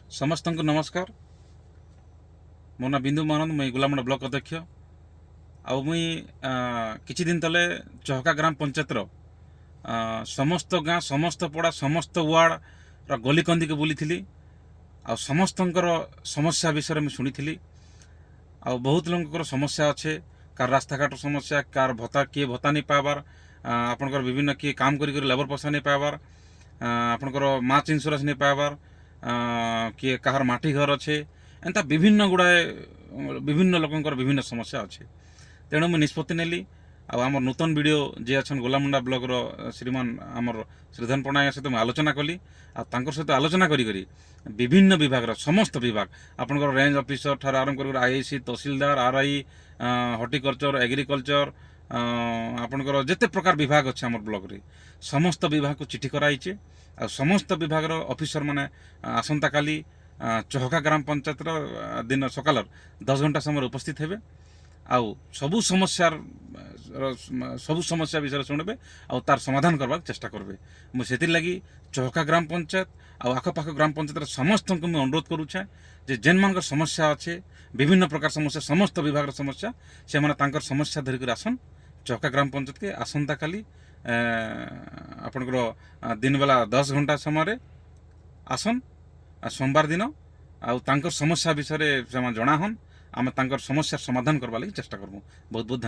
समस्त को नमस्कार। मो ना बिंदु महानंद, मुई गुलामंडा ब्लॉक अध्यक्ष। आउ मुई किछि दिन तले चहका ग्राम पंचायतर समस्त गाँ, समस्त पड़ा, समस्त वार्ड गली कंदी के बुली थी। आ समस्त समस्या विषय में शुणी। आ बहुत लोकर समस्या अच्छे। कार रास्ताघाट समस्या, कार भत्ता किए भत्ता नहीं पाइबार, आपणकर विभिन्न किए काम कर लेबर पैसा नहीं पाइबार, आपणकर माच इन्शुरान्स नहीं पाइबार, किए कहार माटी घर अच्छे, एंता विभिन्न गुड़ाए विभिन्न लोकंकर विभिन्न समस्या अच्छे। तेणु मुझे निष्पत्ति नेली। आम नूतन वीडियो जे अच्छा गोलामुंडा ब्लॉक श्रीमान आमर श्रीधन पट्टनायक सहित मुझे आलोचना कली। सहित आलोचना करी विभिन्न विभाग समस्त विभाग आपंकर रेंज ऑफिसर ठार आरंभ कर आईआईसी, तहसीलदार, आरआई, हॉर्टिकल्चर, एग्रीकल्चर, आपंकर जिते प्रकार विभाग अच्छे आम ब्लॉक रे समस्त विभाग को चिठी कराई। समस्त विभाग ऑफिसर माने आसंता काली चहका ग्राम पंचायत दिन सकाल 10 घंटा समय उपस्थित हेबे। आउ सबू समस्या विषय शुणबे और तार समाधान करवाक चेष्टा करबे। मुझे लगी चहका ग्राम पंचायत आ आखपाख ग्राम पंचायत समस्त को मुझे अनुरोध करुचे जे जेन मान समस्या अच्छे, विभिन्न प्रकार समस्या, समस्त विभाग समस्या से माने समस्या धरिक आसन चहका ग्राम पंचायत के आसंता काली आपनकर दिन बेला 10 घंटा समय आसन सोमवार दिन आउ समस्या विषय से जना हन आम समस्या समाधान करवा लगी चेष्टा करबू। बहुत बहुत धन्यवाद।